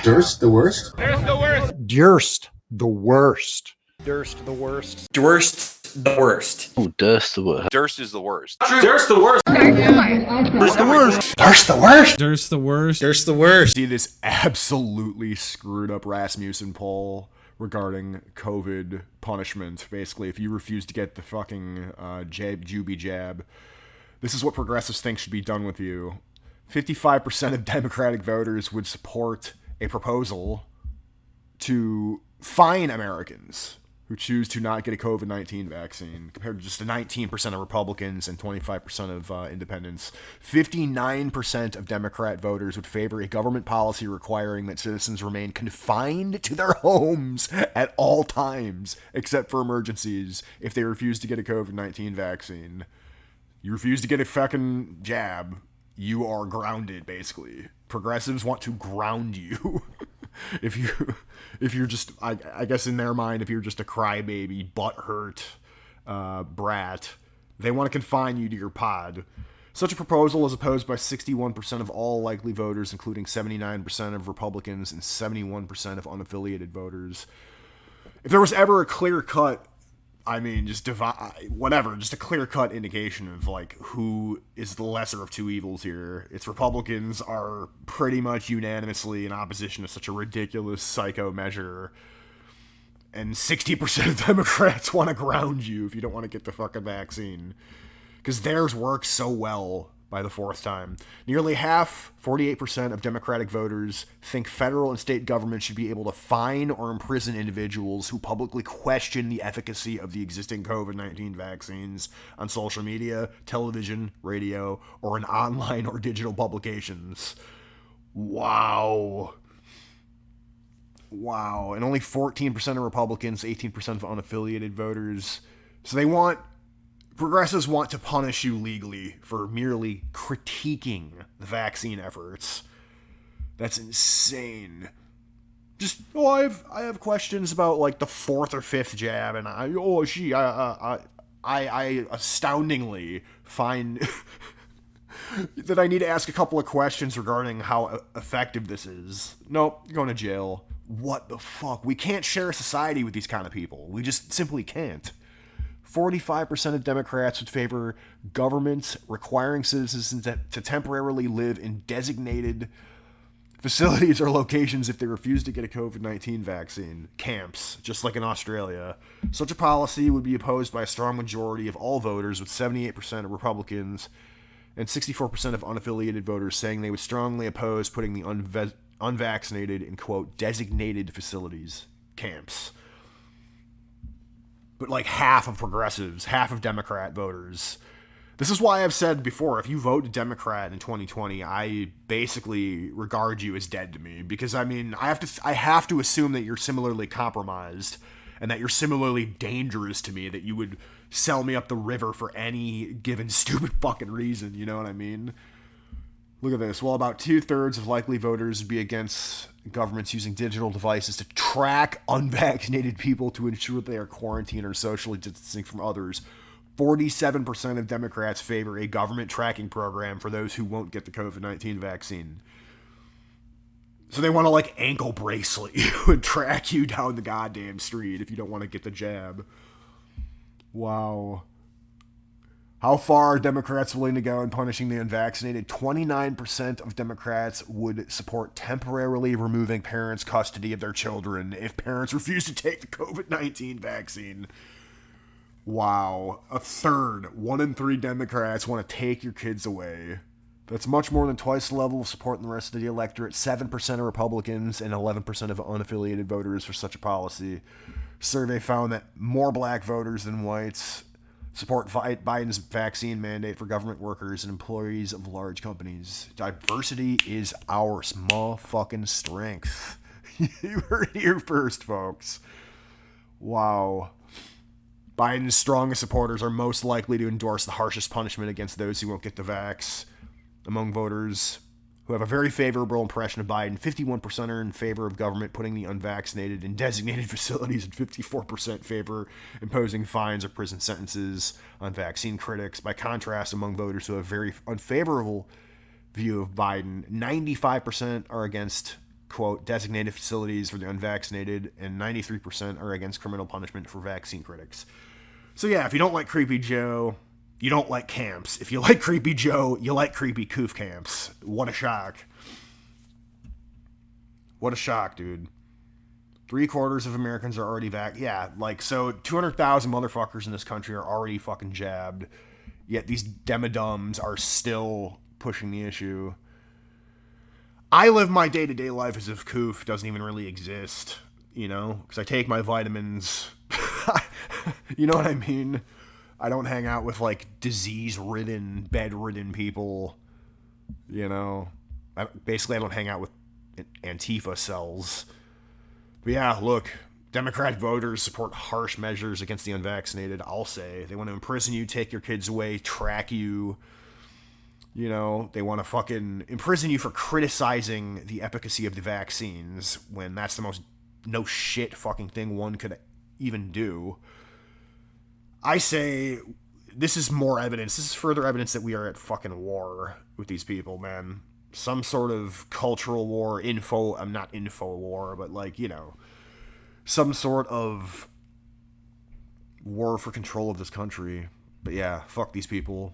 Durst the worst? Durst the worst. Durst the worst. Durst the worst. Durst the worst. Oh, Durst the worst. Durst is the worst. Durst the worst. Durst the worst. Durst the worst? Durst the worst. Durst the worst. See this absolutely screwed up Rasmussen poll regarding COVID punishment. Basically, if you refuse to get the fucking Juby jab, this is what progressives think should be done with you. 55% of Democratic voters would support a proposal to fine Americans who choose to not get a COVID-19 vaccine, compared to just 19% of Republicans and 25% of independents. 59% of Democrat voters would favor a government policy requiring that citizens remain confined to their homes at all times, except for emergencies, if they refuse to get a COVID-19 vaccine. You refuse to get a fucking jab, you are grounded, basically. Progressives want to ground you. If you're just, I guess in their mind, if you're just a crybaby, butthurt brat, they want to confine you to your pod. Such a proposal is opposed by 61% of all likely voters, including 79% of Republicans and 71% of unaffiliated voters. If there was ever a clear-cut, just a clear-cut indication of, like, who is the lesser of two evils here, it's Republicans are pretty much unanimously in opposition to such a ridiculous psycho measure, and 60% of Democrats want to ground you if you don't want to get the fucking vaccine, because theirs works so well by the fourth time. Nearly half, 48% of Democratic voters think federal and state governments should be able to fine or imprison individuals who publicly question the efficacy of the existing COVID-19 vaccines on social media, television, radio, or in online or digital publications. Wow. And only 14% of Republicans, 18% of unaffiliated voters. So progressives want to punish you legally for merely critiquing the vaccine efforts. That's insane. I have questions about, like, the fourth or fifth jab, and I astoundingly find that I need to ask a couple of questions regarding how effective this is. Nope, you're going to jail. What the fuck? We can't share a society with these kind of people. We just simply can't. 45% of Democrats would favor governments requiring citizens to temporarily live in designated facilities or locations if they refuse to get a COVID-19 vaccine. Camps, just like in Australia. Such a policy would be opposed by a strong majority of all voters, with 78% of Republicans and 64% of unaffiliated voters saying they would strongly oppose putting the unvaccinated in, quote, designated facilities, camps. But like half of progressives, half of Democrat voters. This is why I've said before, if you vote Democrat in 2020, I basically regard you as dead to me. Because, I have to assume that you're similarly compromised and that you're similarly dangerous to me, that you would sell me up the river for any given stupid fucking reason, you know what I mean? Look at this. Well, about 2/3 of likely voters would be against governments using digital devices to track unvaccinated people to ensure they are quarantined or socially distancing from others. 47% of Democrats favor a government tracking program for those who won't get the COVID-19 vaccine. So they want to, like, ankle bracelet you and track you down the goddamn street if you don't want to get the jab. Wow. How far are Democrats willing to go in punishing the unvaccinated? 29% of Democrats would support temporarily removing parents' custody of their children if parents refuse to take the COVID-19 vaccine. Wow. A third, 1 in 3 Democrats want to take your kids away. That's much more than twice the level of support in the rest of the electorate. 7% of Republicans and 11% of unaffiliated voters for such a policy. Survey found that more black voters than whites support Biden's vaccine mandate for government workers and employees of large companies. Diversity is our motherfucking strength. You heard it here first, folks. Wow. Biden's strongest supporters are most likely to endorse the harshest punishment against those who won't get the vax. Among voters who have a very favorable impression of Biden, 51% are in favor of government putting the unvaccinated in designated facilities, and 54% favor imposing fines or prison sentences on vaccine critics. By contrast, among voters who have a very unfavorable view of Biden, 95% are against quote, designated facilities for the unvaccinated, and 93% are against criminal punishment for vaccine critics. So yeah, if you don't like Creepy Joe, you don't like camps. If you like Creepy Joe, you like creepy coof camps. What a shock. What a shock, dude. 3/4 of Americans are already yeah, like, so 200,000 motherfuckers in this country are already fucking jabbed, yet these demodums are still pushing the issue. I live my day-to-day life as if coof doesn't even really exist, you know, because I take my vitamins. You know what I mean? I don't hang out with, like, disease-ridden, bed-ridden people, you know. Basically, I don't hang out with Antifa cells. But yeah, look, Democrat voters support harsh measures against the unvaccinated, I'll say. They want to imprison you, take your kids away, track you. You know, they want to fucking imprison you for criticizing the efficacy of the vaccines when that's the most no shit fucking thing one could even do. I say this is more evidence. This is further evidence that we are at fucking war with these people, man. Some sort of cultural war, not info war, but like, you know, some sort of war for control of this country. But yeah, fuck these people.